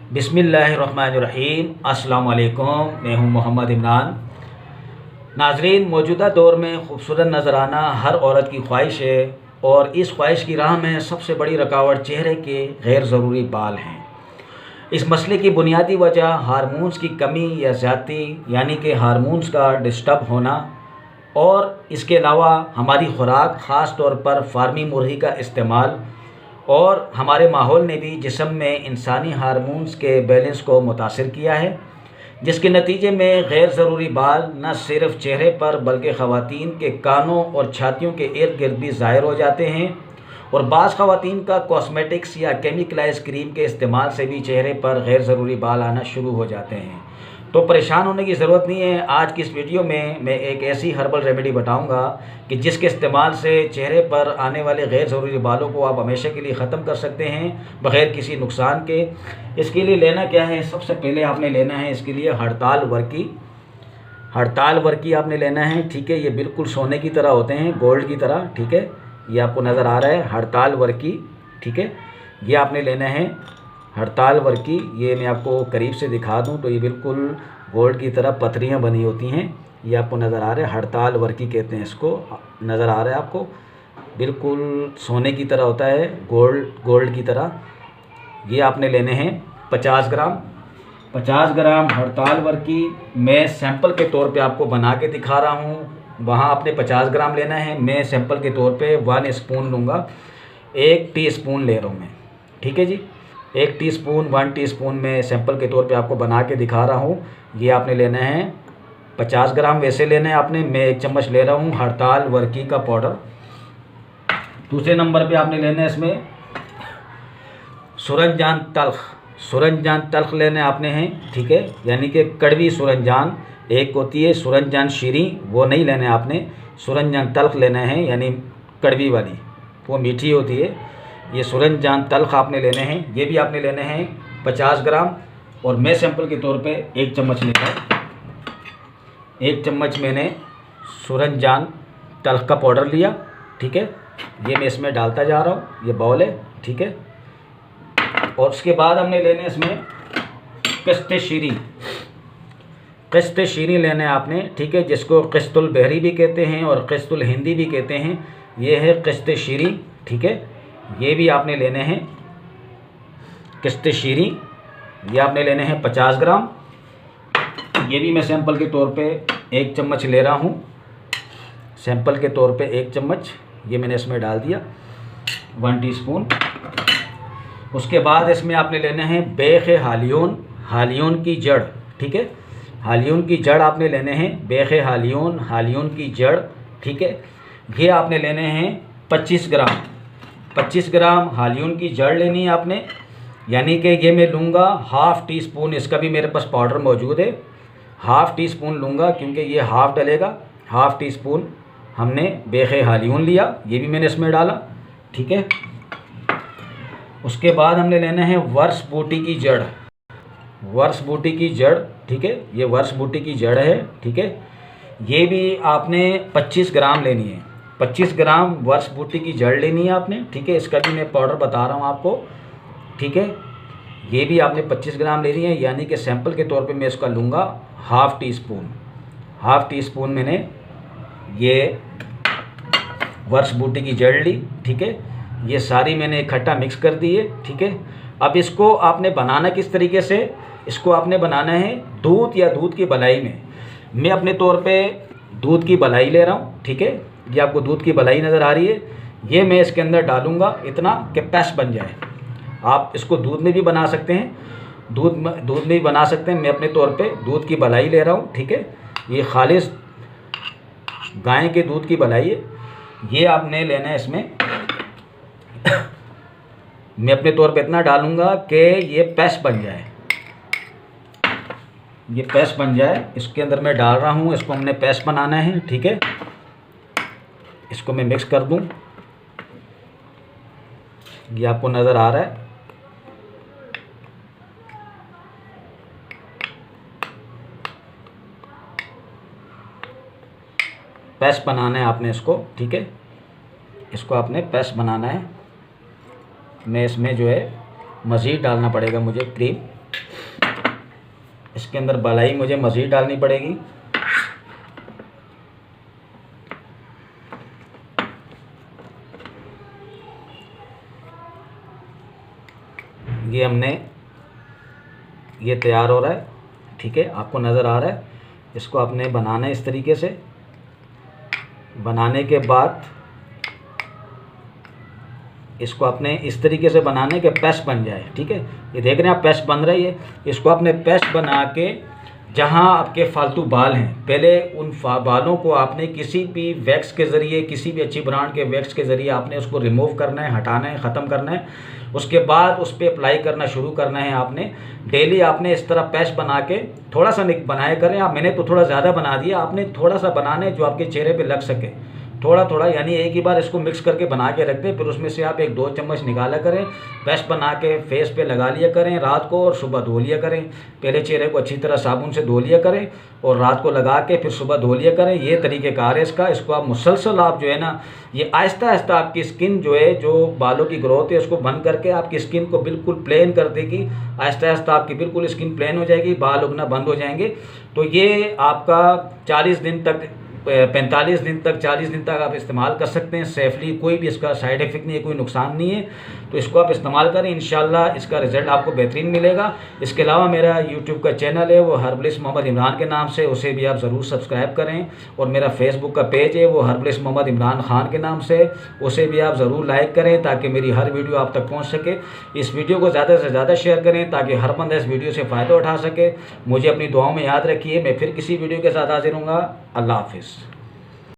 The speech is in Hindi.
बिस्मिल्लाहिर्रहमानिर्रहीम। अस्सलाम वालेकुम। मैं हूं मोहम्मद इमरान। नाजरीन, मौजूदा दौर में खूबसूरत नज़र आना हर औरत की ख्वाहिश है और इस ख्वाहिश की राह में सबसे बड़ी रुकावट चेहरे के गैर ज़रूरी बाल हैं। इस मसले की बुनियादी वजह हार्मोन्स की कमी या ज़्यादती यानी कि हार्मोन्स का डिस्टर्ब होना और इसके अलावा हमारी खुराक, ख़ास तौर पर फार्मी मुर्गी का इस्तेमाल और हमारे माहौल ने भी जिस्म में इंसानी हार्मोन्स के बैलेंस को मुतासिर किया है, जिसके नतीजे में गैर ज़रूरी बाल न सिर्फ चेहरे पर बल्कि ख़वातीन के कानों और छातियों के इर्द गिर्द भी ज़ाहिर हो जाते हैं और बाज़ ख़वातीन का कॉस्मेटिक्स या केमिकलाइज क्रीम के इस्तेमाल से भी चेहरे पर गैर ज़रूरी बाल आना शुरू हो जाते हैं। तो परेशान होने की ज़रूरत नहीं है। आज की इस वीडियो में मैं एक ऐसी हर्बल रेमेडी बताऊंगा कि जिसके इस्तेमाल से चेहरे पर आने वाले गैर ज़रूरी बालों को आप हमेशा के लिए ख़त्म कर सकते हैं बग़ैर किसी नुकसान के। इसके लिए लेना क्या है, सबसे पहले आपने लेना है इसके लिए हड़ताल वर्की आपने लेना है। ठीक है, ये बिल्कुल सोने की तरह होते हैं, गोल्ड की तरह। ठीक है, ये आपको नज़र आ रहा है हड़ताल वर्की। ठीक है, ये आपने लेना है हड़ताल वर्की। ये मैं आपको करीब से दिखा दूं तो ये बिल्कुल गोल्ड की तरह पथरियाँ बनी होती हैं। ये आपको नज़र आ रहा है, हड़ताल वर्की कहते हैं इसको। नज़र आ रहा है आपको, बिल्कुल सोने की तरह होता है, गोल्ड की तरह। ये आपने लेने हैं 50 ग्राम हड़ताल वर्की। मैं सैंपल के तौर पे आपको बना के दिखा रहा हूँ। वहाँ आपने 50 ग्राम लेना है, मैं सैंपल के तौर पे 1 स्पून लूँगा। 1 टीस्पून ले रहा हूँ मैं। ठीक है जी, 1 टीस्पून में सैंपल के तौर पे आपको बना के दिखा रहा हूँ। ये आपने लेना है 50 ग्राम, वैसे लेना है आपने। मैं 1 चम्मच ले रहा हूँ हड़ताल वर्की का पाउडर। दूसरे नंबर पे आपने लेना है इसमें सुरंजान तल्ख लेने आपने हैं। ठीक है, यानी कि कड़वी सुरंजान एक होती है, सुरंजान शीरी, वो नहीं लेने आपने। सुरंजान तल्ख लेना है, यानी कड़वी वाली, वो मीठी होती है। ये सुरंजान तल्ख आपने लेने हैं। ये भी आपने लेने हैं 50 ग्राम और मैं सैंपल के तौर पे 1 चम्मच ले रहा हूँ। 1 चम्मच मैंने सुरंजान तल्ख का पाउडर लिया। ठीक है, ये मैं इसमें डालता जा रहा हूँ, ये बाउल है। ठीक है, और उसके बाद हमने लेने इसमें कश्त शीरी लेने आपने। ठीक है, जिसको क़िस्तुल बहरी भी कहते हैं और क़िस्तुल हिंदी भी कहते हैं। ये है कश्त शीरी। ठीक है, ये भी आपने लेने हैं कश्त शीरी। ये आपने लेने हैं 50 ग्राम। ये भी मैं सैंपल के तौर पे 1 चम्मच ले रहा हूँ। सैंपल के तौर पे 1 चम्मच ये मैंने इसमें डाल दिया, 1 टीस्पून। उसके बाद इसमें आपने लेने हैं बेख हालियोन की जड़। ठीक है, हालियोन की जड़ आपने लेने हैं, बेख हालियोन की जड़। ठीक है, ये आपने लेने हैं 25 ग्राम हालियोन की जड़ लेनी है आपने। यानी कि ये मैं लूँगा ½ टीस्पून, इसका भी मेरे पास पाउडर मौजूद है। ½ टीस्पून लूँगा क्योंकि ये हाफ़ डलेगा। ½ टीस्पून हमने बेख हालियोन लिया, ये भी मैंने इसमें डाला। ठीक है, उसके बाद हमने लेना है वर्स बूटी की जड़। ठीक है, ये वर्स बूटी की जड़ है। ठीक है, ये भी आपने 25 ग्राम लेनी है। 25 ग्राम वर्स बूटी की जड़ लेनी है आपने। ठीक है, इसका भी मैं पाउडर बता रहा हूँ आपको। ठीक है, ये भी आपने 25 ग्राम लेनी है, यानी कि सैंपल के तौर पे मैं इसका लूँगा ½ टीस्पून मैंने ये वर्स बूटी की जड़ ली। ठीक है, ये सारी मैंने इकट्ठा मिक्स कर दी है। ठीक है, अब इसको आपने बनाना किस तरीके से, इसको आपने बनाना है दूध या दूध की बलाई में। मैं अपने तौर पे दूध की बलाई ले रहा हूँ। ठीक है, ये आपको दूध की बलाई नज़र आ रही है। ये मैं इसके अंदर डालूँगा इतना कि पेस्ट बन जाए। आप इसको दूध में भी बना सकते हैं, दूध में भी बना सकते हैं। मैं अपने तौर पे दूध की बलाई ले रहा हूँ। ठीक है, ये खालिस गाय के दूध की बलाई है। ये आपने लेना है इसमें मैं अपने तौर पे इतना डालूँगा कि ये पेस्ट बन जाए। ये पेस्ट बन जाए, इसके अंदर मैं डाल रहा हूँ। इसको हमने पेस्ट बनाना है। ठीक है, इसको मैं मिक्स कर दूँ, ये आपको नज़र आ रहा है। पेस्ट बनाना है आपने इसको। ठीक है, इसको आपने पेस्ट बनाना है। मैं इसमें जो है मज़ीद डालना पड़ेगा मुझे क्रीम। इसके अंदर मलाई मुझे मज़ीद डालनी पड़ेगी। ये तैयार हो रहा है, ठीक है, आपको नज़र आ रहा है। इसको आपने बनाना है इस तरीके से। बनाने के बाद इसको आपने इस तरीके से बनाने के पेस्ट बन जाए, ठीक है। ये देख रहे हैं आप, पेस्ट बन रही है। इसको आपने पेस्ट बना के जहाँ आपके फालतू बाल हैं, पहले उन बालों को आपने किसी भी वैक्स के ज़रिए, किसी भी अच्छी ब्रांड के वैक्स के ज़रिए आपने उसको रिमूव करना है, हटाना है, ख़त्म करना है। उसके बाद उस पर अप्लाई करना शुरू करना है आपने। डेली आपने इस तरह पेस्ट बना के थोड़ा सा बनाया करें आप। मैंने तो थोड़ा ज़्यादा बना दिया, आपने थोड़ा सा बनाना है जो आपके चेहरे पे लग सके, थोड़ा थोड़ा, यानी एक ही बार इसको मिक्स करके बना के रख दें। फिर उसमें से आप 1-2 चम्मच निकाला करें, पेस्ट बना के फेस पे लगा लिया करें रात को, और सुबह धो लिया करें। पहले चेहरे को अच्छी तरह साबुन से धो लिया करें और रात को लगा के फिर सुबह धो लिया करें। ये तरीक़ेकार है इसका। इसको आप मुसलसल आप जो है ना, ये आहिस्ता आहिस्ता आपकी स्किन जो है, जो बालों की ग्रोथ है उसको बंद करके आपकी स्किन को बिल्कुल प्लेन कर देगी। आहिस्ता आहिस्ता आपकी बिल्कुल स्किन प्लेन हो जाएगी, बाल उगना बंद हो जाएंगे। तो ये आपका 40 दिन तक, 45 दिन तक, 40 दिन तक आप इस्तेमाल कर सकते हैं सेफली। कोई भी इसका साइड इफ़ेक्ट नहीं है, कोई नुकसान नहीं है। तो इसको आप इस्तेमाल करें, इंशाल्लाह इसका रिज़ल्ट आपको बेहतरीन मिलेगा। इसके अलावा मेरा यूट्यूब का चैनल है, वो हर्बलिस्ट मोहम्मद इमरान के नाम से, उसे भी आप ज़रूर सब्सक्राइब करें। और मेरा फेसबुक का पेज है, वो हर्बलिस्ट मोहम्मद इमरान ख़ान के नाम से, उसे भी आप ज़रूर लाइक करें ताकि मेरी हर वीडियो आप तक पहुँच सके। इस वीडियो को ज़्यादा से ज़्यादा शेयर करें ताकि हर बंदा इस वीडियो से फ़ायदा उठा सके। मुझे अपनी दुआओं में याद रखिए। मैं फिर किसी वीडियो के साथ हाजिर हूँगा। अल्लाह हाफिज़।